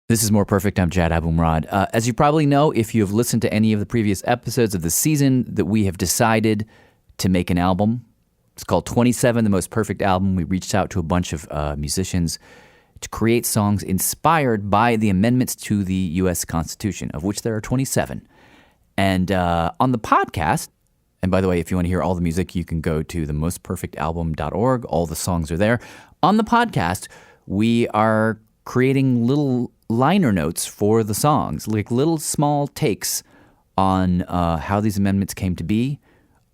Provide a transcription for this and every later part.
This is More Perfect. I'm Jad Abumrad. As you probably know, if you have listened to any of the previous episodes of the season, that we have decided to make an album. It's called 27, The Most Perfect Album. We reached out to a bunch of musicians to create songs inspired by the amendments to the U.S. Constitution, of which there are 27. And on the podcast, and by the way, if you want to hear all the music, you can go to themostperfectalbum.org. All the songs are there. On the podcast, we are creating little liner notes for the songs, like little small takes on how these amendments came to be,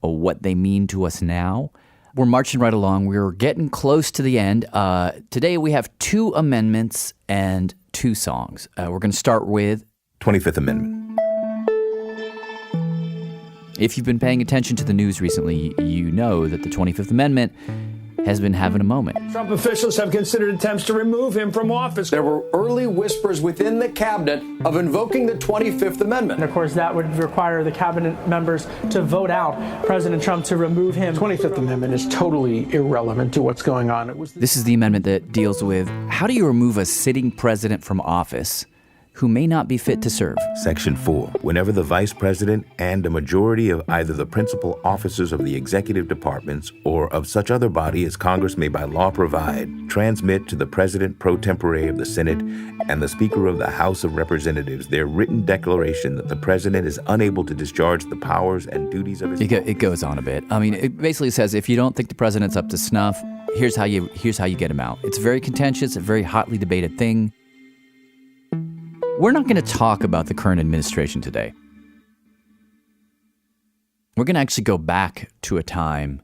or what they mean to us now. We're marching right along. We're getting close to the end. Today we have 2 amendments and 2 songs. We're going to start with 25th Amendment. If you've been paying attention to the news recently, you know that the 25th Amendment has been having a moment. Trump officials have considered attempts to remove him from office. There were early whispers within the cabinet of invoking the 25th Amendment. And of course, that would require the cabinet members to vote out President Trump to remove him. The 25th Amendment is totally irrelevant to what's going on. This is the amendment that deals with how do you remove a sitting president from office who may not be fit to serve. Section 4. Whenever the vice president and a majority of either the principal officers of the executive departments or of such other body as Congress may by law provide, transmit to the president pro tempore of the Senate and the Speaker of the House of Representatives their written declaration that the president is unable to discharge the powers and duties of his... It goes on a bit. I mean, it basically says if you don't think the president's up to snuff, here's how you get him out. It's very contentious, a very hotly debated thing. We're not going to talk about the current administration today. We're going to actually go back to a time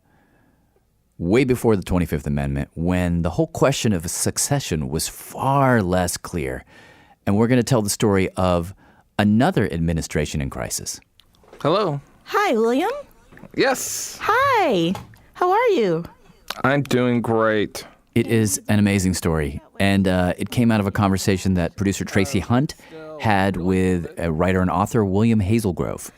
way before the 25th Amendment when the whole question of succession was far less clear. And we're going to tell the story of another administration in crisis. Hello. Hi, William. Yes. Hi. How are you? I'm doing great. It is an amazing story, and it came out of a conversation that producer Tracy Hunt had with a writer and author, William Hazelgrove.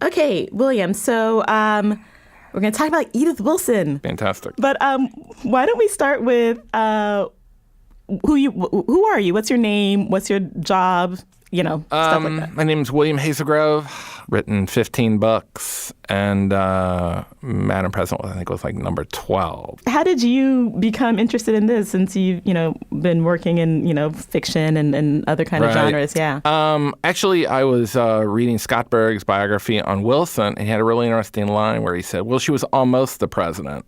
Okay, William, so we're going to talk about Edith Wilson. Fantastic. But why don't we start with who are you? What's your name? What's your job? You know, stuff like that. My name's William Hazelgrove, written 15 books, and Madam President, I think, was like number 12. How did you become interested in this since you've, been working in, fiction and other kind of genres? Yeah. Actually, I was reading Scott Berg's biography on Wilson, and he had a really interesting line where he said, well, she was almost the president.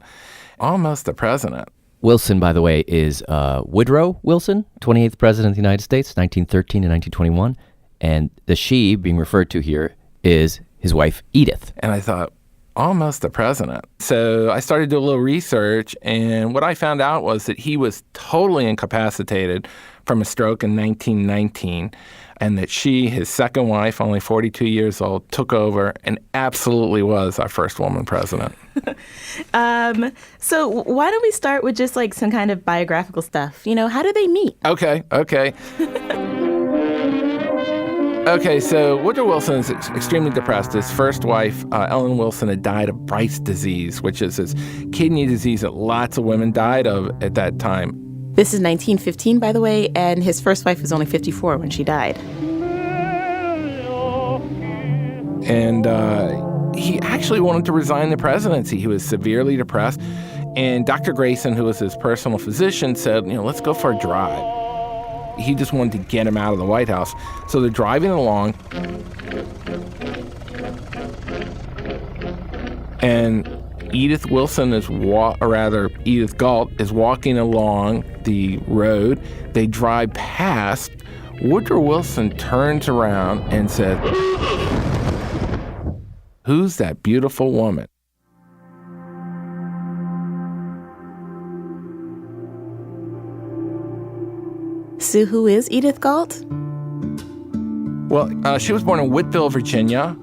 Almost the president. Wilson, by the way, is Woodrow Wilson, 28th President of the United States, 1913 to 1921. And the she being referred to here is his wife, Edith. And I thought, almost the president. So I started to do a little research, and what I found out was that he was totally incapacitated from a stroke in 1919, and that she, his second wife, only 42 years old, took over and absolutely was our first woman president. So why don't we start with just like some kind of biographical stuff? How do they meet? Okay. Okay, so Woodrow Wilson is extremely depressed. His first wife, Ellen Wilson, had died of Bright's disease, which is this kidney disease that lots of women died of at that time. This is 1915, by the way, and his first wife was only 54 when she died. And he actually wanted to resign the presidency. He was severely depressed. And Dr. Grayson, who was his personal physician, said, let's go for a drive. He just wanted to get him out of the White House. So they're driving along, and Edith Wilson Edith Galt is walking along the road. They drive past. Woodrow Wilson turns around and said, "Who's that beautiful woman?" So who is Edith Galt? Well, she was born in Whiteville, Virginia.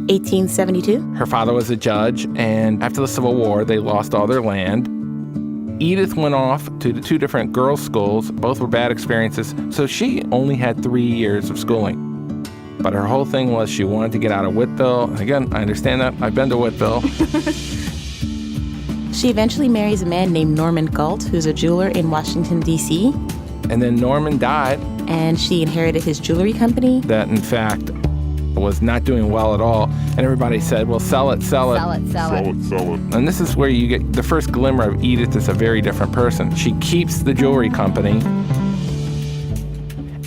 1872? Her father was a judge, and after the Civil War, they lost all their land. Edith went off to the 2 different girls' schools. Both were bad experiences, so she only had 3 years of schooling. But her whole thing was she wanted to get out of Whiteville. Again, I understand that. I've been to Whiteville. She eventually marries a man named Norman Galt, who's a jeweler in Washington, D.C. And then Norman died, and she inherited his jewelry company. That, in fact, was not doing well at all. And everybody said, well, sell it. And this is where you get the first glimmer of Edith as a very different person. She keeps the jewelry company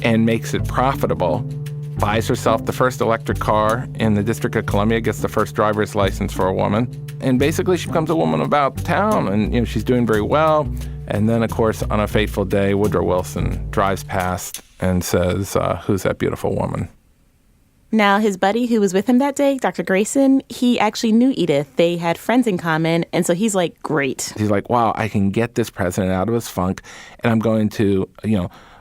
and makes it profitable, buys herself the first electric car in the District of Columbia, gets the first driver's license for a woman. And basically she becomes a woman about town, and she's doing very well. And then, of course, on a fateful day, Woodrow Wilson drives past and says, who's that beautiful woman? Now, his buddy who was with him that day, Dr. Grayson, he actually knew Edith. They had friends in common, and so he's like, great. He's like, wow, I can get this president out of his funk, and I'm going to,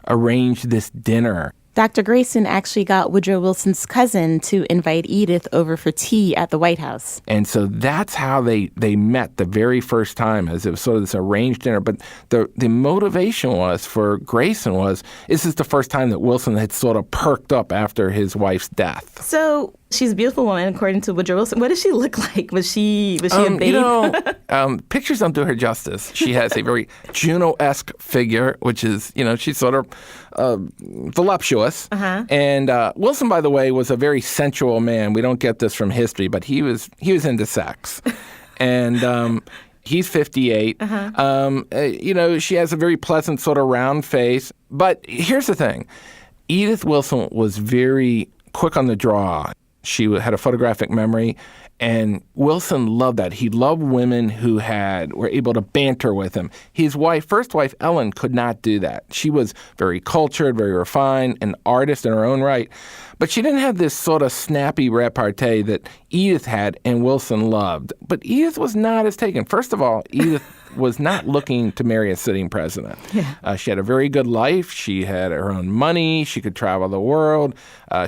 arrange this dinner. Dr. Grayson actually got Woodrow Wilson's cousin to invite Edith over for tea at the White House. And so that's how they met the very first time, as it was sort of this arranged dinner. But the motivation was for Grayson was, this is the first time that Wilson had sort of perked up after his wife's death. So she's a beautiful woman, according to Woodrow Wilson. What does she look like? Was she a babe? Pictures don't do her justice. She has a very Juno-esque figure, which is, she's sort of voluptuous. Uh-huh. And Wilson, by the way, was a very sensual man. We don't get this from history, but he was into sex. And he's 58. Uh-huh. She has a very pleasant sort of round face. But here's the thing. Edith Wilson was very quick on the draw. She had a photographic memory, and Wilson loved that. He loved women who were able to banter with him. His first wife, Ellen, could not do that. She was very cultured, very refined, an artist in her own right. But she didn't have this sort of snappy repartee that Edith had and Wilson loved. But Edith was not as taken. First of all, Edith was not looking to marry a sitting president. Yeah. She had a very good life. She had her own money. She could travel the world.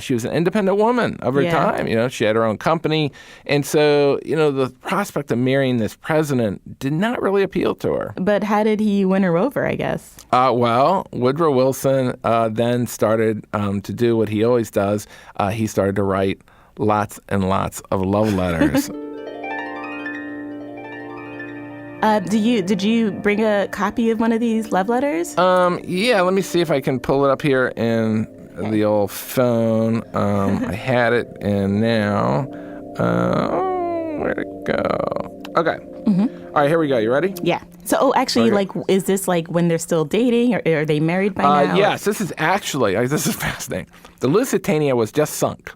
She was an independent woman of her time. She had her own company. And so, the prospect of marrying this president did not really appeal to her. But how did he win her over, I guess? Well, Woodrow Wilson then started to do what he always does. He started to write lots and lots of love letters. Did you bring a copy of one of these love letters? Yeah, let me see if I can pull it up here in the old phone. I had it, and now, where'd it go? Okay. Mm-hmm. All right, here we go. You ready? Yeah. So, actually, okay. Is this like when they're still dating, or are they married by now? Yes, this is actually, this is fascinating. The Lusitania was just sunk.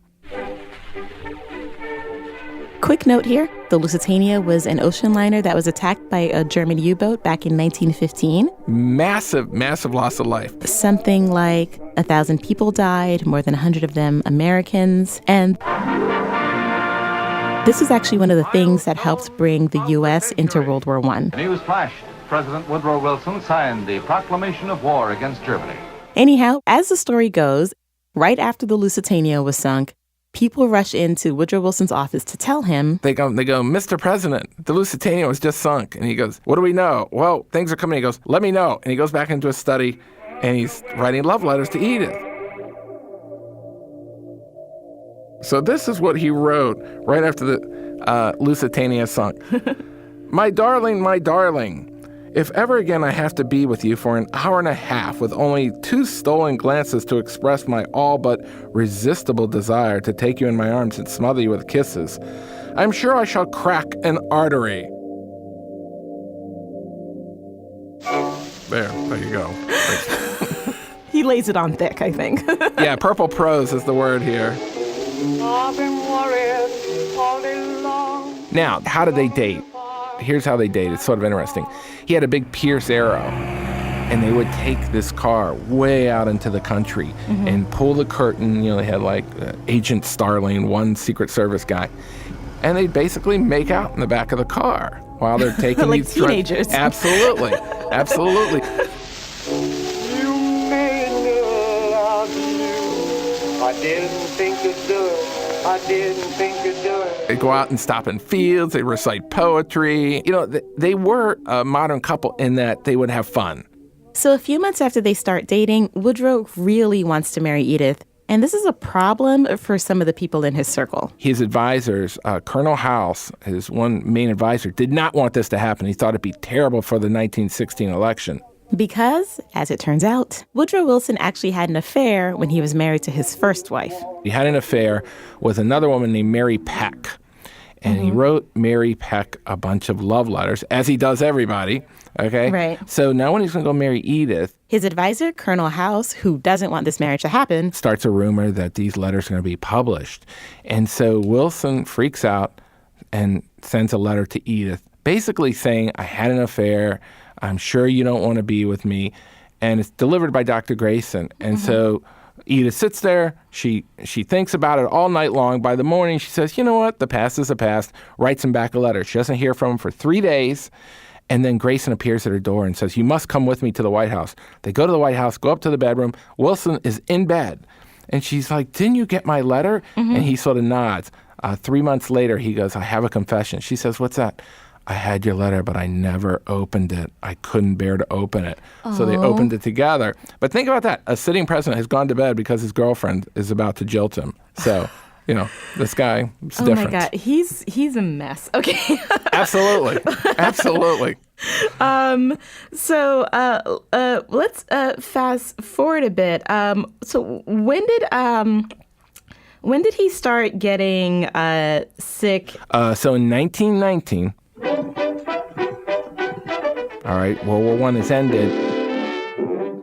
Quick note here, the Lusitania was an ocean liner that was attacked by a German U-boat back in 1915. Massive, massive loss of life. Something like 1,000 people died, more than 100 of them Americans. And this is actually one of the things that helped bring the U.S. into World War I. News flash. President Woodrow Wilson signed the proclamation of war against Germany. Anyhow, as the story goes, right after the Lusitania was sunk, people rush into Woodrow Wilson's office to tell him. They go, Mr. President, the Lusitania was just sunk. And he goes, what do we know? Well, things are coming. He goes, let me know. And he goes back into his study, and he's writing love letters to Edith. So this is what he wrote right after the Lusitania sunk. My darling, if ever again I have to be with you for an hour and a half with only 2 stolen glances to express my all but resistible desire to take you in my arms and smother you with kisses, I'm sure I shall crack an artery. There you go. He lays it on thick, I think. Yeah, purple prose is the word here. I've been worried all day long. Now, how did they date? Here's how they dated. It's sort of interesting. He had a big Pierce Arrow, and they would take this car way out into the country and pull the curtain. They had like Agent Starling, one Secret Service guy, and they'd basically make out in the back of the car while they're taking like these teenagers. Absolutely. You made me love you. I didn't think you'd do it. They go out and stop in fields. They recite poetry. They were a modern couple in that they would have fun. So a few months after they start dating, Woodrow really wants to marry Edith. And this is a problem for some of the people in his circle. His advisors, Colonel House, his one main advisor, did not want this to happen. He thought it'd be terrible for the 1916 election. Because, as it turns out, Woodrow Wilson actually had an affair when he was married to his first wife. He had an affair with another woman named Mary Peck. And he wrote Mary Peck a bunch of love letters, as he does everybody, okay? Right. So now when he's going to go marry Edith, his advisor, Colonel House, who doesn't want this marriage to happen, starts a rumor that these letters are going to be published. And so Wilson freaks out and sends a letter to Edith, basically saying, I had an affair. I'm sure you don't want to be with me. And it's delivered by Dr. Grayson. And so Edith sits there. She thinks about it all night long. By the morning, she says, you know what? The past is the past. Writes him back a letter. She doesn't hear from him for 3 days. And then Grayson appears at her door and says, you must come with me to the White House. They go to the White House, go up to the bedroom. Wilson is in bed. And she's like, didn't you get my letter? And he sort of nods. 3 months later, he goes, I have a confession. She says, what's that? I had your letter, but I never opened it. I couldn't bear to open it. So they opened it together. But think about that. A sitting president has gone to bed because his girlfriend is about to jilt him. So, this guy is different. Oh, my God. He's a mess. Okay. Absolutely. Absolutely. So let's fast forward a bit. So when did he start getting sick? So in 1919, all right, World War I has ended.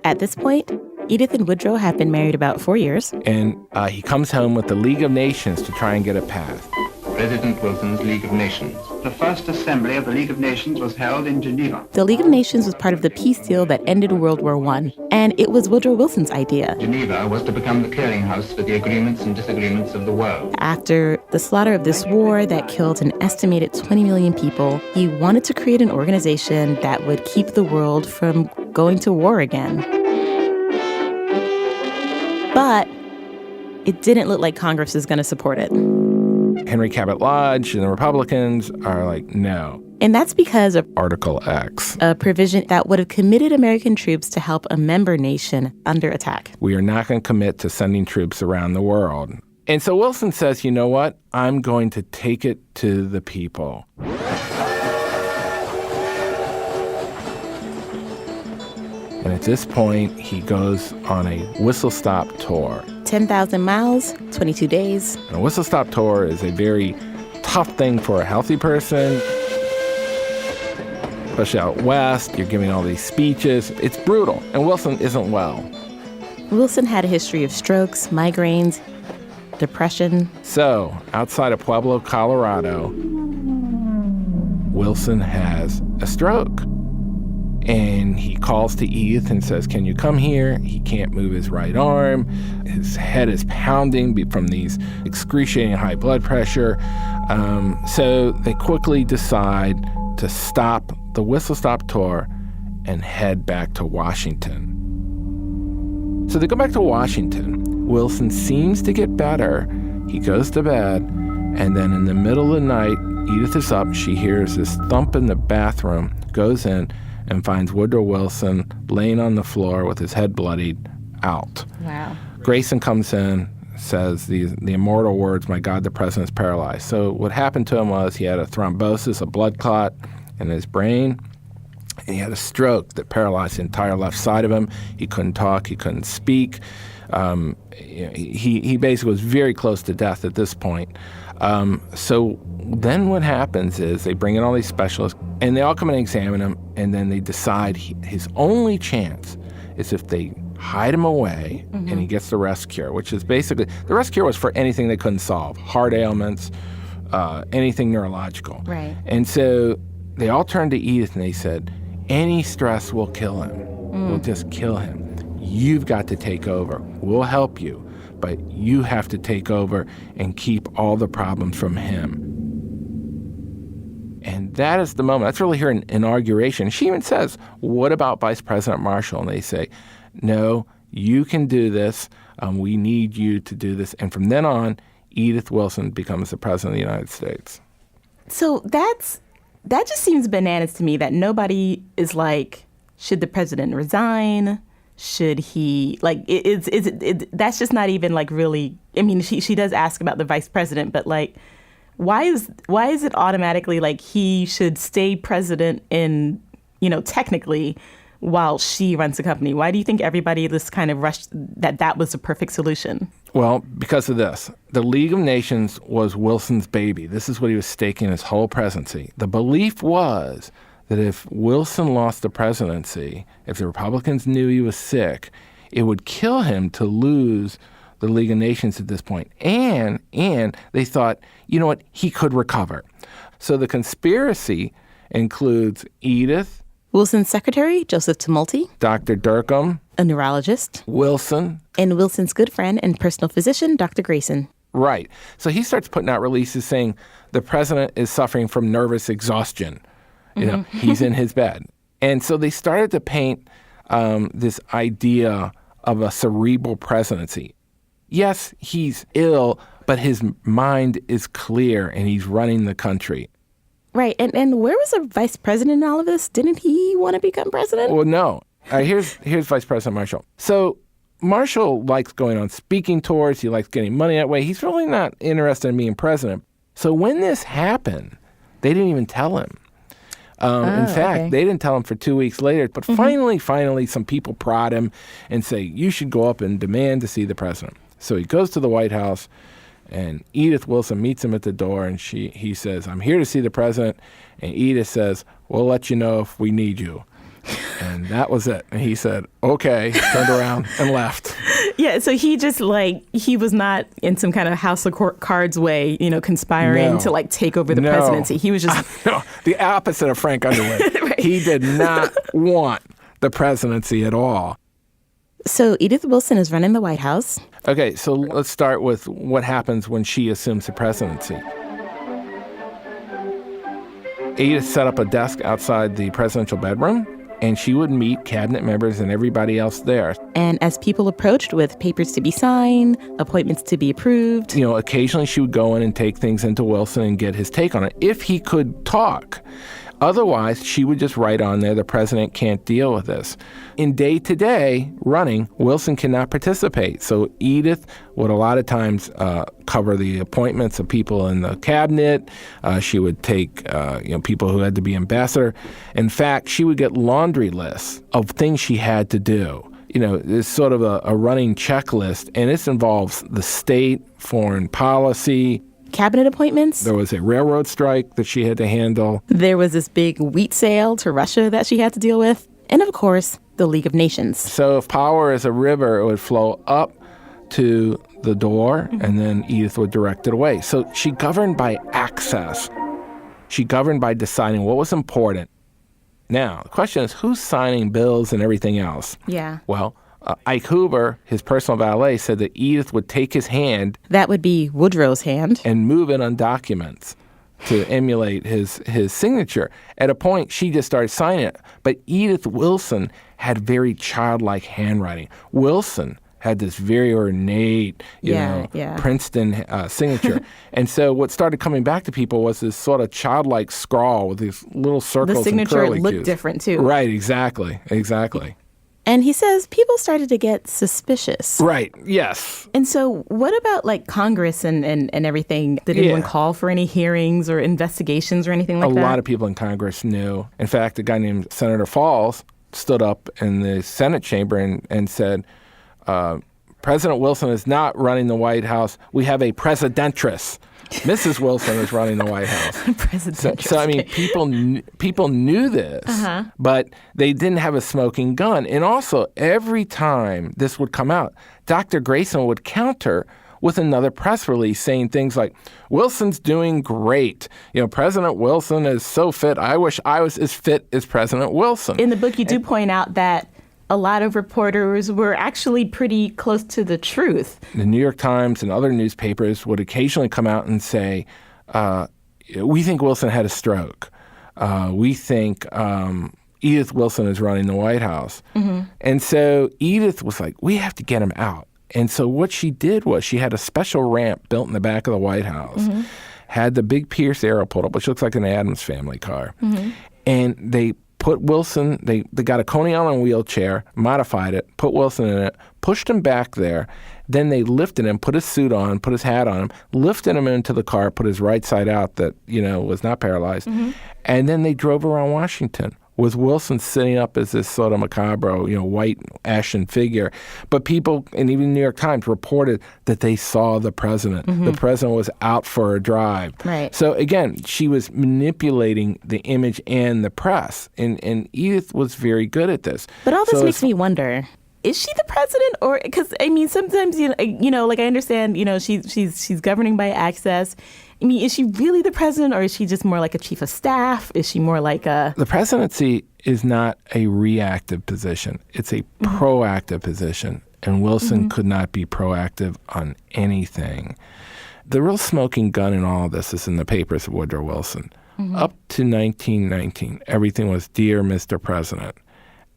At this point, Edith and Woodrow have been married about 4 years. And he comes home with the League of Nations to try and get it passed. President Wilson's League of Nations. The first assembly of the League of Nations was held in Geneva. The League of Nations was part of the peace deal that ended World War I, and it was Woodrow Wilson's idea. Geneva was to become the clearinghouse for the agreements and disagreements of the world. After the slaughter of this war that killed an estimated 20 million people, he wanted to create an organization that would keep the world from going to war again. But it didn't look like Congress was going to support it. Henry Cabot Lodge and the Republicans are like, no. And that's because of Article X, a provision that would have committed American troops to help a member nation under attack. We are not going to commit to sending troops around the world. And so Wilson says, you know what? I'm going to take it to the people. And at this point, he goes on a whistle-stop tour. 10,000 miles, 22 days. And a whistle-stop tour is a very tough thing for a healthy person, especially out west. You're giving all these speeches. It's brutal, and Wilson isn't well. Wilson had a history of strokes, migraines, depression. So, outside of Pueblo, Colorado, Wilson has a stroke. And he calls to Edith and says, can you come here? He can't move his right arm. His head is pounding from these excruciating high blood pressure. So they quickly decide to stop the whistle-stop tour and head back to Washington. So they go back to Washington. Wilson seems to get better. He goes to bed. And then in the middle of the night, Edith is up. She hears this thump in the bathroom, goes in, and finds Woodrow Wilson laying on the floor with his head bloodied out. Wow. Grayson comes in, says the immortal words, my God, the president's paralyzed. So what happened to him was he had a thrombosis, a blood clot in his brain, and he had a stroke that paralyzed the entire left side of him. He couldn't talk, he couldn't speak. He basically was very close to death at this point. So then what happens is they bring in all these specialists, and they all come and examine him, and then they decide his only chance is if they hide him away and he gets the rest cure, which is basically, the rest cure was for anything they couldn't solve, heart ailments, anything neurological. Right. And so they all turned to Edith and they said, any stress will kill him. We'll just kill him. You've got to take over. We'll help you, but you have to take over and keep all the problems from him. And that is the moment. That's really her inauguration. She even says, what about Vice President Marshall? And they say, no, you can do this. We need you to do this. And from then on, Edith Wilson becomes the President of the United States. So that just seems bananas to me, that nobody is like, should the president resign? Should he, like, that's just not even like really, I mean, she does ask about the vice president, but like, why is it automatically like he should stay president in, technically, while she runs the company? Why do you think everybody just kind of rushed that was the perfect solution? Well, because of this. The League of Nations was Wilson's baby. This is what he was staking his whole presidency. The belief was that if Wilson lost the presidency, if the Republicans knew he was sick, it would kill him to lose the League of Nations at this point. And they thought, you know what, he could recover. So the conspiracy includes Edith, Wilson's secretary, Joseph Tumulty, Dr. Durkheim, a neurologist, Wilson, and Wilson's good friend and personal physician, Dr. Grayson. Right. So he starts putting out releases saying the president is suffering from nervous exhaustion. You know, he's in his bed. And so they started to paint this idea of a cerebral presidency. Yes, he's ill, but his mind is clear and he's running the country. Right. And where was the vice president in all of this? Didn't he want to become president? Well, no. Here's Vice President Marshall. So Marshall likes going on speaking tours. He likes getting money that way. He's really not interested in being president. So when this happened, they didn't even tell him. In fact, they didn't tell him for 2 weeks later. But finally, some people prod him and say, you should go up and demand to see the president. So he goes to the White House, and Edith Wilson meets him at the door, and he says, I'm here to see the president. And Edith says, we'll let you know if we need you. And that was it. And he said, okay, turned around and left. Yeah, so he just he was not in some kind of House of Cards way, conspiring to take over the presidency. He was just... No, the opposite of Frank Underwood. Right. He did not want the presidency at all. So Edith Wilson is running the White House. Okay, so let's start with what happens when she assumes the presidency. Edith set up a desk outside the presidential bedroom, and she would meet cabinet members and everybody else there. And as people approached with papers to be signed, appointments to be approved. Occasionally she would go in and take things into Wilson and get his take on it, if he could talk. Otherwise, she would just write on there, the president can't deal with this. In day-to-day running, Wilson cannot participate. So Edith would a lot of times cover the appointments of people in the cabinet. She would take people who had to be ambassador. In fact, she would get laundry lists of things she had to do. It's sort of a running checklist, and this involves the state, foreign policy, cabinet appointments. There was a railroad strike that she had to handle. There was this big wheat sale to Russia that she had to deal with. And of course, the League of Nations. So if power is a river, it would flow up to the door, and then Edith would direct it away. So she governed by access. She governed by deciding what was important. Now, the question is, who's signing bills and everything else? Yeah. Well, Ike Hoover, his personal valet, said that Edith would take his hand. That would be Woodrow's hand. And move it on documents to emulate his signature. At a point, she just started signing it. But Edith Wilson had very childlike handwriting. Wilson had this very ornate, Princeton signature. And so what started coming back to people was this sort of childlike scrawl with these little circles and curlicues. The signature looked different, too. Right, exactly. And he says people started to get suspicious. Right, yes. And so what about Congress and everything? Did anyone call for any hearings or investigations or anything like that? A lot of people in Congress knew. In fact, a guy named Senator Falls stood up in the Senate chamber and said, President Wilson is not running the White House. We have a presidentress. Mrs. Wilson is running the White House. So I mean, people knew this, but they didn't have a smoking gun. And also, every time this would come out, Dr. Grayson would counter with another press release saying things like, Wilson's doing great. President Wilson is so fit. I wish I was as fit as President Wilson. In the book, you do point out that a lot of reporters were actually pretty close to the truth. The New York Times and other newspapers would occasionally come out and say, we think Wilson had a stroke. We think Edith Wilson is running the White House. And so Edith was like, we have to get him out. And so what she did was she had a special ramp built in the back of the White House, had the big Pierce Arrow pulled up, which looks like an Addams Family car. And they put Wilson, they got a Coney Island wheelchair, modified it, put Wilson in it, pushed him back there. Then they lifted him, put his suit on, put his hat on him, lifted him into the car, put his right side out that, was not paralyzed. And then they drove around Washington with Wilson sitting up as this sort of macabre, white ashen figure. But people, and even the New York Times, reported that they saw the president. Mm-hmm. The president was out for a drive. Right. So again, she was manipulating the image and the press. And Edith was very good at this. But all this makes me wonder, is she the president? Or, because, sometimes, like I understand, she's governing by access. Is she really the president, or is she just more like a chief of staff? Is she more like a... The presidency is not a reactive position. It's a proactive position. And Wilson could not be proactive on anything. The real smoking gun in all of this is in the papers of Woodrow Wilson. Up to 1919, everything was Dear Mr. President.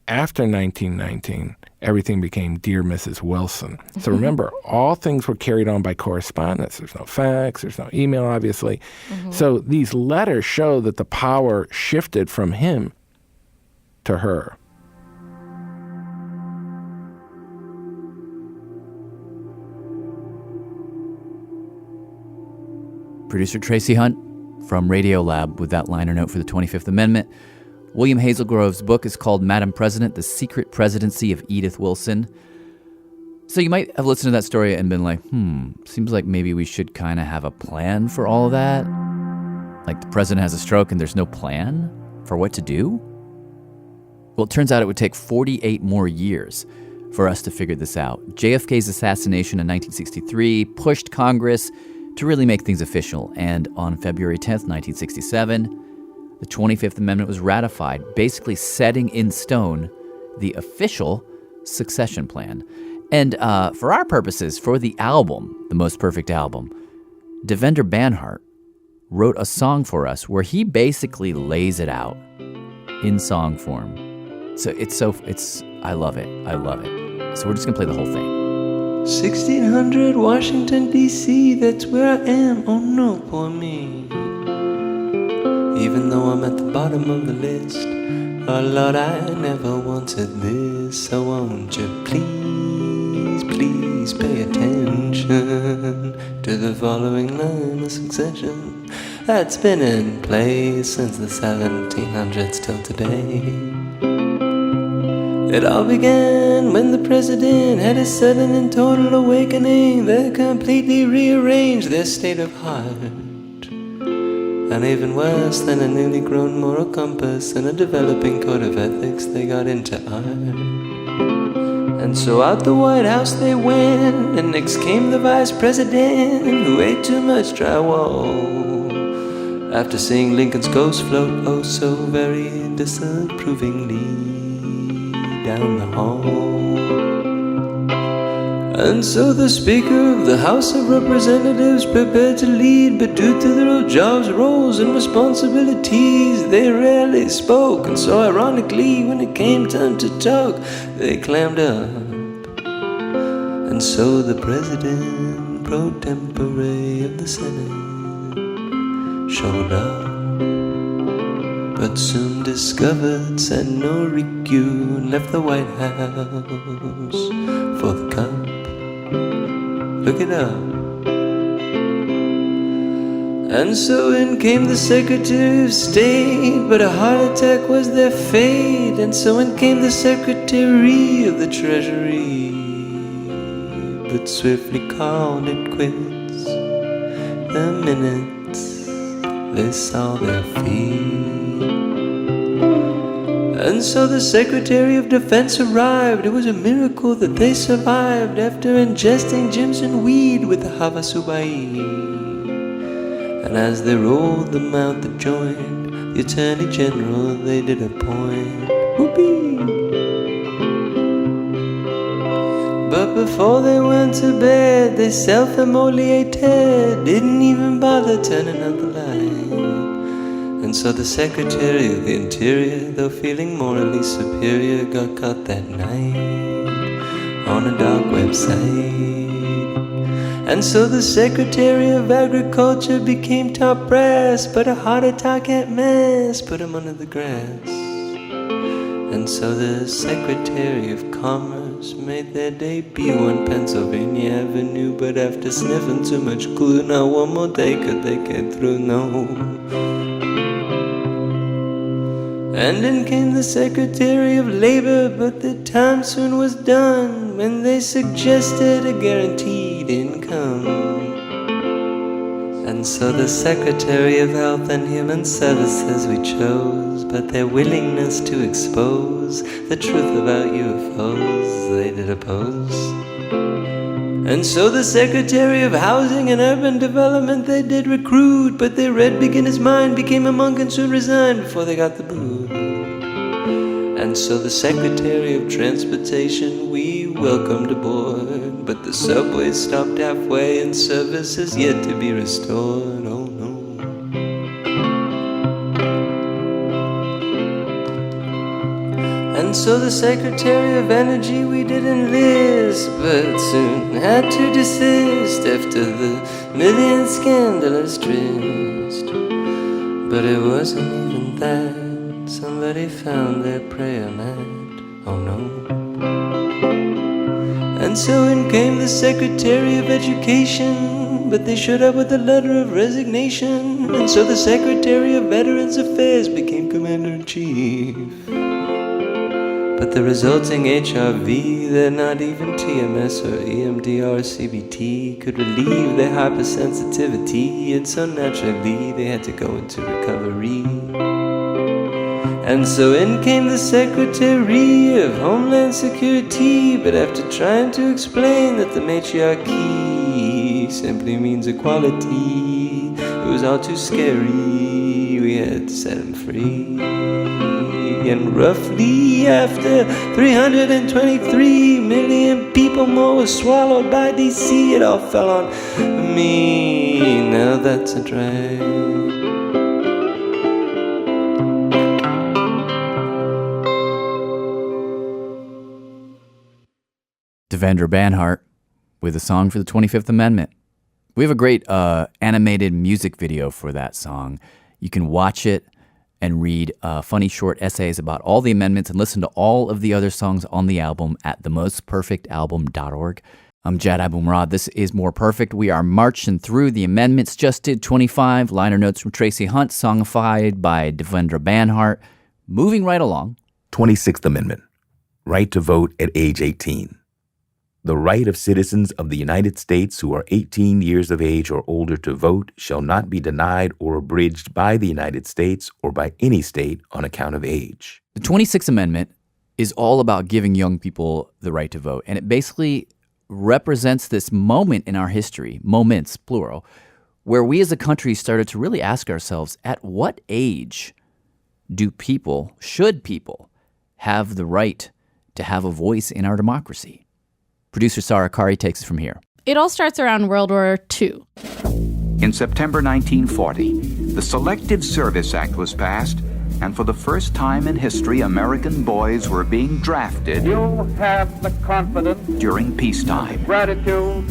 After 1919, everything became Dear Mrs. Wilson. So remember, all things were carried on by correspondence. There's no fax, there's no email, obviously. So these letters show that the power shifted from him to her. Producer Tracy Hunt from Radiolab with that liner note for the 25th Amendment. William Hazelgrove's book is called Madam President, The Secret Presidency of Edith Wilson. So you might have listened to that story and been like, seems like maybe we should kind of have a plan for all of that. Like the president has a stroke and there's no plan for what to do? Well, it turns out it would take 48 more years for us to figure this out. JFK's assassination in 1963 pushed Congress to really make things official. And on February 10th, 1967, the 25th Amendment was ratified, basically setting in stone the official succession plan. And for our purposes, for the album, The Most Perfect Album, Devendra Banhart wrote a song for us where he basically lays it out in song form. So I love it. So we're just gonna play the whole thing. 1600 Washington, D.C., that's where I am, oh no, poor me. Even though I'm at the bottom of the list, oh Lord, I never wanted this. So won't you please pay attention to the following line of succession that's been in place since the 1700s till today. It all began when the president had a sudden and total awakening that completely rearranged their state of heart. And even worse than a newly grown moral compass and a developing code of ethics, they got into art. And so out the White House they went, and next came the vice president who ate too much drywall after seeing Lincoln's ghost float oh so very disapprovingly down the hall. And so the Speaker of the House of Representatives prepared to lead, but due to their old jobs, roles, and responsibilities, they rarely spoke. And so ironically, when it came time to talk, they clammed up. And so the President pro tempore of the Senate showed up, but soon discovered Senorique left the White House for the cup. Look it up. And so in came the Secretary of State, but a heart attack was their fate. And so in came the Secretary of the Treasury, but swiftly called it quits the minute they saw their feet. And so the Secretary of Defense arrived. It was a miracle that they survived after ingesting Jimson weed with the Havasubai. And as they rolled them out the joint, the Attorney General they did appoint. Whoopee! But before they went to bed, they self-immolated, didn't even bother turning out the light. And so the Secretary of the Interior, though feeling morally superior, got caught that night on a dark website. And so the Secretary of Agriculture became top brass, but a heart attack at mass put him under the grass. And so the Secretary of Commerce made their debut on Pennsylvania Avenue, but after sniffing too much glue, not one more day could they get through, no. And in came the Secretary of Labor, but the time soon was done when they suggested a guaranteed income. And so the Secretary of Health and Human Services we chose, but their willingness to expose the truth about UFOs they did oppose. And so the Secretary of Housing and Urban Development they did recruit, but they read Beginner's Mind, became a monk and soon resigned before they got the boot. And so the Secretary of Transportation we welcomed aboard, but the subway stopped halfway and service is yet to be restored. Oh no. And so the Secretary of Energy we did enlist, but soon had to desist after the million scandalous tryst. But it wasn't even that. Somebody found their prayer mat. Oh no. And so in came the Secretary of Education, but they showed up with a letter of resignation. And so the Secretary of Veterans Affairs became Commander-in-Chief. But the resulting HRV, that not even TMS or EMDR or CBT could relieve their hypersensitivity, and so naturally they had to go into recovery. And so in came the Secretary of Homeland Security, but after trying to explain that the matriarchy simply means equality, it was all too scary, we had to set him free. And roughly after 323 million people more were swallowed by DC, it all fell on me. Now that's a drag. Devendra Banhart with a song for the 25th Amendment. We have a great animated music video for that song. You can watch it and read funny short essays about all the amendments and listen to all of the other songs on the album at themostperfectalbum.org. I'm Jad Abumrad. This is More Perfect. We are marching through the amendments. Just did 25. Liner notes from Tracy Hunt, songified by Devendra Banhart. Moving right along. 26th Amendment. Right to vote at age 18. The right of citizens of the United States who are 18 years of age or older to vote shall not be denied or abridged by the United States or by any state on account of age. The 26th Amendment is all about giving young people the right to vote, and it basically represents this moment in our history, moments, plural, where we as a country started to really ask ourselves, at what age should people have the right to have a voice in our democracy? Producer Sarah Kari takes it from here. It all starts around World War II. In September 1940, the Selective Service Act was passed, and for the first time in history, American boys were being drafted. You have the confidence, during peacetime. gratitude,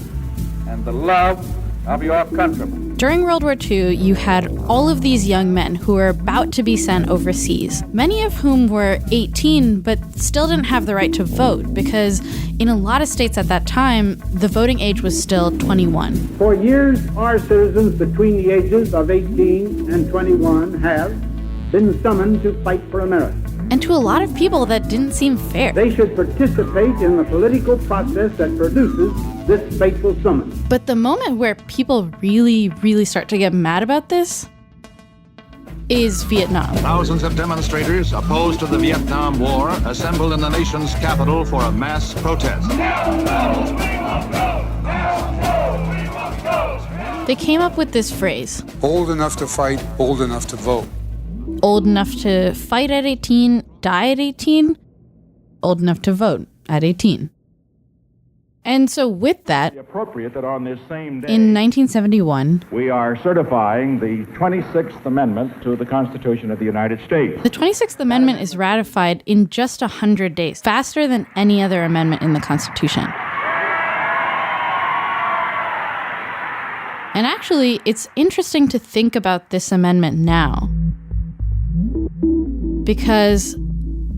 and the love of your countrymen. During World War II, you had all of these young men who were about to be sent overseas, many of whom were 18 but still didn't have the right to vote because in a lot of states at that time, the voting age was still 21. For years, our citizens between the ages of 18 and 21 have been summoned to fight for America. And to a lot of people, that didn't seem fair. They should participate in the political process that produces this fateful summons. But the moment where people really, really start to get mad about this is Vietnam. Thousands of demonstrators opposed to the Vietnam War assembled in the nation's capital for a mass protest. They came up with this phrase. Old enough to fight, old enough to vote. Old enough to fight at 18, die at 18, old enough to vote at 18. And so with that, appropriate that on this same day, in 1971, we are certifying the 26th Amendment to the Constitution of the United States. The 26th Amendment is ratified in just 100 days, faster than any other amendment in the Constitution. And actually, it's interesting to think about this amendment now, because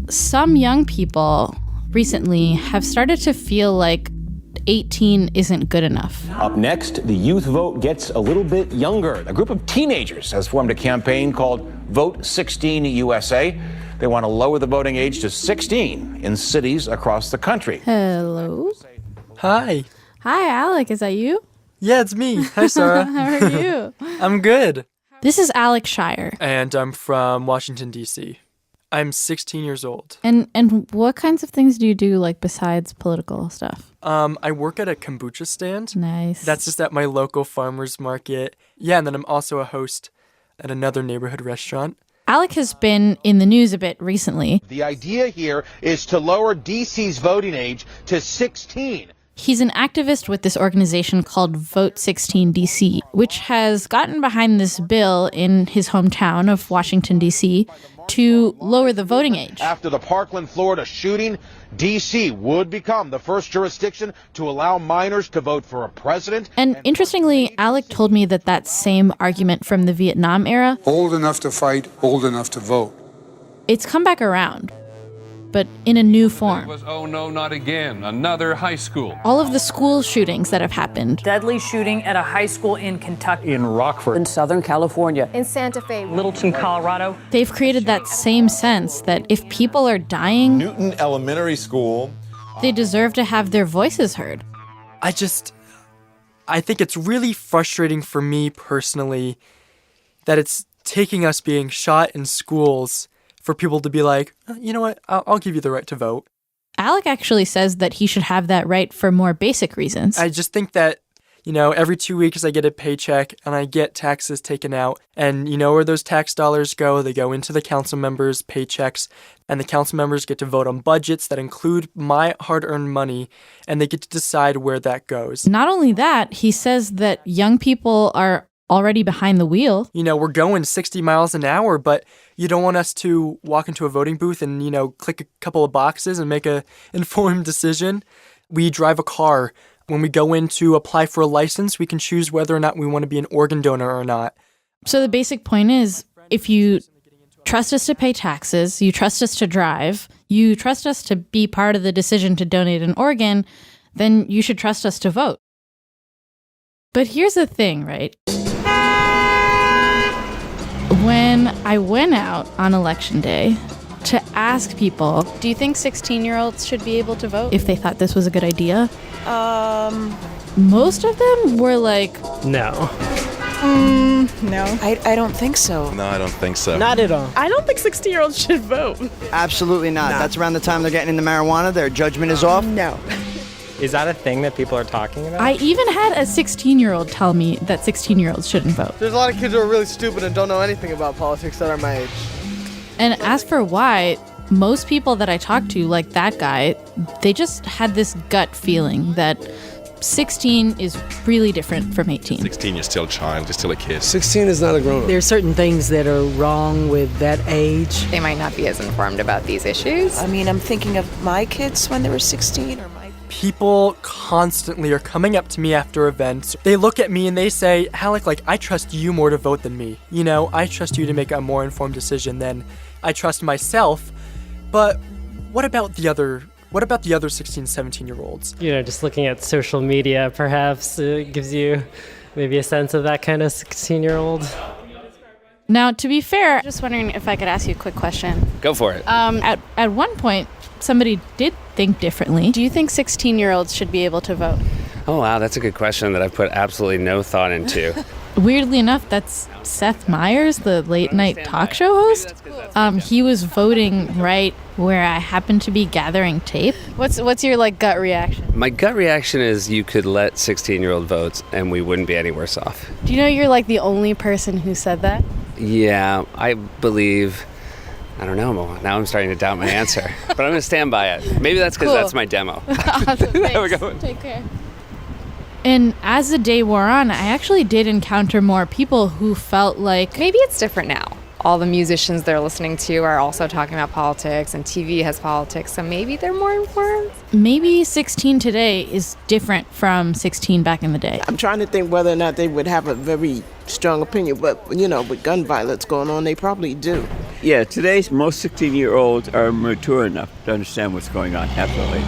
some young people recently have started to feel like 18 isn't good enough. Up next, the youth vote gets a little bit younger. A group of teenagers has formed a campaign called Vote 16 USA. They want to lower the voting age to 16 in cities across the country. Hello. Hi. Hi, Alec. Is that you? Yeah, it's me. Hi, Sarah. How are you? I'm good. This is Alex Shire. And I'm from Washington, D.C. I'm 16 years old. And what kinds of things do you do, like, besides political stuff? I work at a kombucha stand. Nice. That's just at my local farmer's market. Yeah, and then I'm also a host at another neighborhood restaurant. Alec has been in the news a bit recently. The idea here is to lower D.C.'s voting age to 16. He's an activist with this organization called Vote 16 DC, which has gotten behind this bill in his hometown of Washington, D.C., to lower the voting age. After the Parkland, Florida shooting, D.C. would become the first jurisdiction to allow minors to vote for a president. And interestingly, Alec told me that same argument from the Vietnam era, Old enough to fight, old enough to vote. It's come back around, but in a new form. It was, oh no, not again, another high school. All of the school shootings that have happened. Deadly shooting at a high school in Kentucky. In Rockford. In Southern California. In Santa Fe. Littleton, Colorado. They've created that same sense that if people are dying, Newton Elementary School, they deserve to have their voices heard. I think it's really frustrating for me personally that it's taking us being shot in schools for people to be like, you know what, I'll give you the right to vote. Alec actually says that he should have that right for more basic reasons. I just think that, every 2 weeks I get a paycheck and I get taxes taken out. And you know where those tax dollars go? They go into the council members' paychecks. And the council members get to vote on budgets that include my hard-earned money. And they get to decide where that goes. Not only that, he says that young people are already behind the wheel. We're going 60 miles an hour, but you don't want us to walk into a voting booth and, click a couple of boxes and make a informed decision. We drive a car. When we go in to apply for a license, we can choose whether or not we want to be an organ donor or not. So the basic point is, if you trust us to pay taxes, you trust us to drive, you trust us to be part of the decision to donate an organ, then you should trust us to vote. But here's the thing, right? When I went out on Election Day to ask people, do you think 16-year-olds should be able to vote? If they thought this was a good idea? Most of them were like, no. No. I don't think so. No, I don't think so. Not at all. I don't think 16-year-olds should vote. Absolutely not. Nah. That's around the time they're getting into marijuana. Their judgment is off. No. Is that a thing that people are talking about? I even had a 16-year-old tell me that 16-year-olds shouldn't vote. There's a lot of kids who are really stupid and don't know anything about politics that are my age. And as for why, most people that I talked to, like that guy, they just had this gut feeling that 16 is really different from 18. 16, you're still a child, you're still a kid. 16 is not a grown-up. There are certain things that are wrong with that age. They might not be as informed about these issues. I'm thinking of my kids when they were 16 or my... People constantly are coming up to me after events. They look at me and they say, Alec, I trust you more to vote than me. I trust you to make a more informed decision than I trust myself. But what about the other 16, 17-year-olds? Just looking at social media, perhaps it gives you maybe a sense of that kind of 16-year-old. Now, to be fair, just wondering if I could ask you a quick question. Go for it. At one point, somebody did think differently. Do you think 16-year-olds should be able to vote? Oh, wow, that's a good question that I've put absolutely no thought into. Weirdly enough, that's Seth Meyers, the late-night talk show host. He was voting right where I happened to be gathering tape. What's your gut reaction? My gut reaction is you could let 16-year-old vote and we wouldn't be any worse off. Do you know you're the only person who said that? Yeah, I believe... I don't know. Now I'm starting to doubt my answer. But I'm going to stand by it. Maybe that's because that's my demo. Awesome. There we go. Take care. And as the day wore on, I actually did encounter more people who felt like... Maybe it's different now. All the musicians they're listening to are also talking about politics, and TV has politics, so maybe they're more informed. Maybe 16 today is different from 16 back in the day. I'm trying to think whether or not they would have a very strong opinion, but, with gun violence going on, they probably do. Yeah, today's most 16-year-olds are mature enough to understand what's going on, absolutely.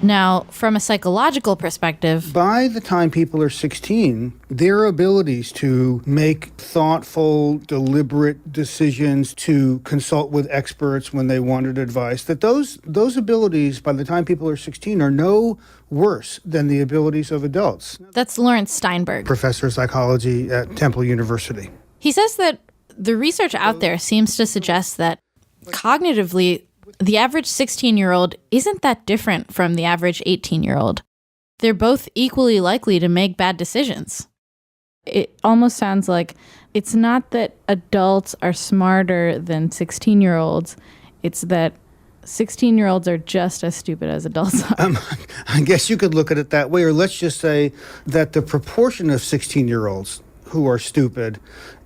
Now, from a psychological perspective, by the time people are 16, their abilities to make thoughtful, deliberate decisions, to consult with experts when they wanted advice, that those abilities, by the time people are 16, are no worse than the abilities of adults. That's Lawrence Steinberg, professor of psychology at Temple University. He says that the research out there seems to suggest that cognitively, the average 16-year-old isn't that different from the average 18-year-old. They're both equally likely to make bad decisions. It almost sounds like it's not that adults are smarter than 16-year-olds. It's that 16-year-olds are just as stupid as adults are. I guess you could look at it that way, or let's just say that the proportion of 16-year-olds who are stupid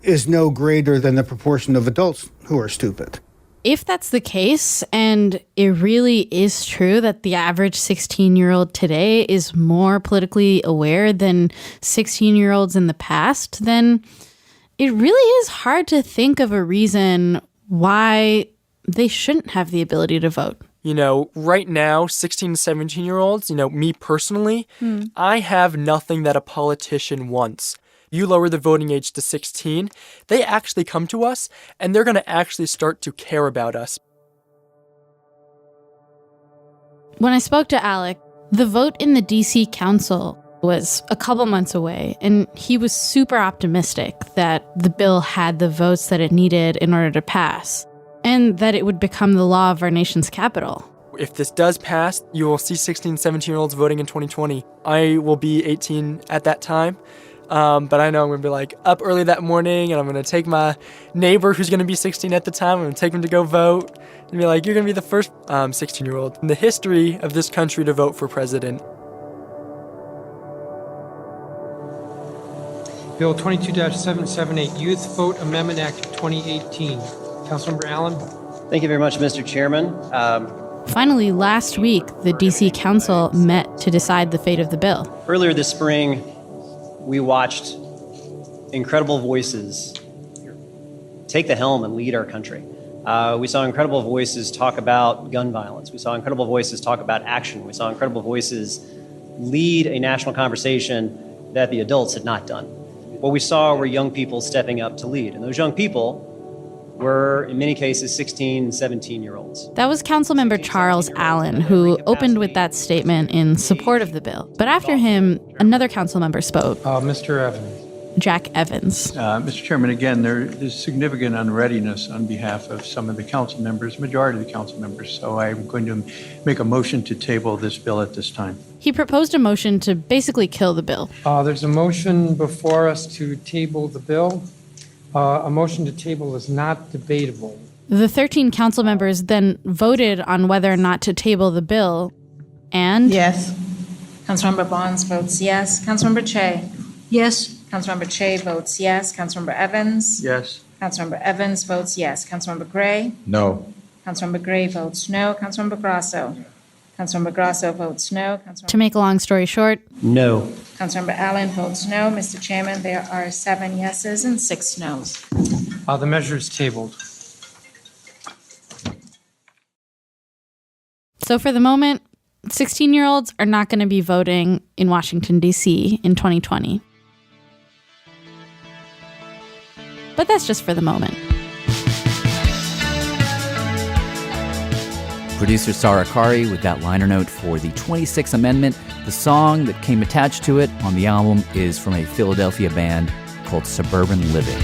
is no greater than the proportion of adults who are stupid. If that's the case, and it really is true that the average 16-year-old today is more politically aware than 16-year-olds in the past, then it really is hard to think of a reason why they shouldn't have the ability to vote. You know, right now, 16 to 17-year-olds, me personally, I have nothing that a politician wants. You lower the voting age to 16, they actually come to us, and they're going to actually start to care about us. When I spoke to Alec, the vote in the D.C. Council was a couple months away, and he was super optimistic that the bill had the votes that it needed in order to pass, and that it would become the law of our nation's capital. If this does pass, you will see 16, 17-year-olds voting in 2020. I will be 18 at that time. But I know I'm going to be up early that morning, and I'm going to take my neighbor who's going to be 16 at the time. I'm going to take him to go vote and be like, you're going to be the first 16-year-old in the history of this country to vote for president. Bill 22-778, Youth Vote Amendment Act of 2018. Councilmember Allen. Thank you very much, Mr. Chairman. Finally, last week, the D.C. Council met to decide the fate of the bill. Earlier this spring, we watched incredible voices take the helm and lead our country. We saw incredible voices talk about gun violence. We saw incredible voices talk about action. We saw incredible voices lead a national conversation that the adults had not done. What we saw were young people stepping up to lead. And those young people were, in many cases, 16 and 17-year-olds. That was Councilmember Charles Allen, who opened with that statement in support of the bill. But after him, another council member spoke. Mr. Evans. Jack Evans. Mr. Chairman, again, there is significant unreadiness on behalf of some of the council members, majority of the council members. So I'm going to make a motion to table this bill at this time. He proposed a motion to basically kill the bill. There's a motion before us to table the bill. A motion to table is not debatable. The 13 council members then voted on whether or not to table the bill, and... Yes. Councilmember Bonds votes yes. Councilmember Che? Yes. Councilmember Che votes yes. Councilmember Evans? Yes. Councilmember Evans votes yes. Councilmember Gray? No. Councilmember Gray votes no. Councilmember Grasso? Councilmember Grasso votes no. To make a long story short... No. Councilmember Allen votes no. Mr. Chairman, there are 7 yeses and 6 noes. The measure is tabled. So for the moment, 16-year-olds are not going to be voting in Washington, D.C. in 2020. But that's just for the moment. Producer Sarah Kari with that liner note for the 26th Amendment. The song that came attached to it on the album is from a Philadelphia band called Suburban Living.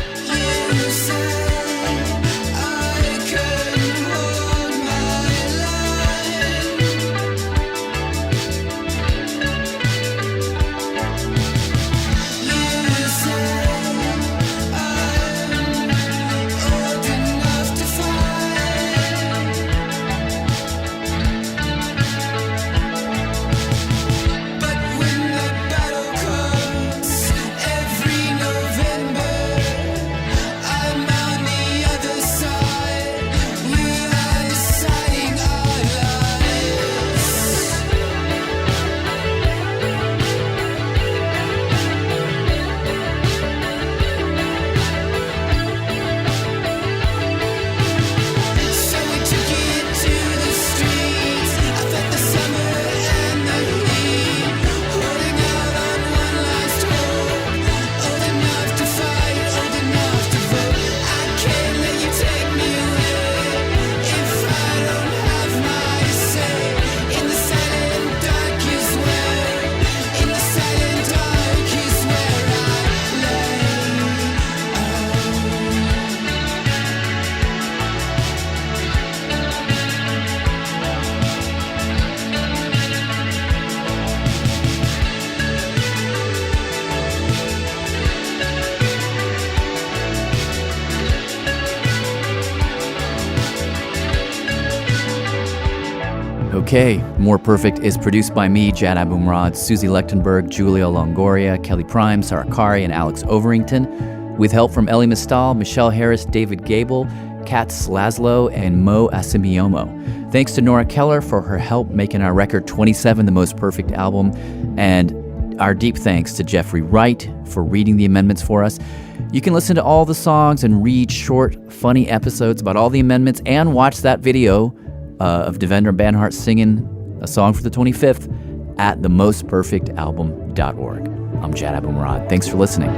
Okay, More Perfect is produced by me, Jad Abumrad, Susie Lechtenberg, Julia Longoria, Kelly Prime, Sarah Kari, and Alex Overington, with help from Ellie Mistal, Michelle Harris, David Gable, Kat Slaslow, and Mo Asimiomo. Thanks to Nora Keller for her help making our record 27 the most perfect album, and our deep thanks to Jeffrey Wright for reading the amendments for us. You can listen to all the songs and read short, funny episodes about all the amendments and watch that video of Devendra Banhart singing a song for the 25th at themostperfectalbum.org. I'm Jad Abumrad. Thanks for listening.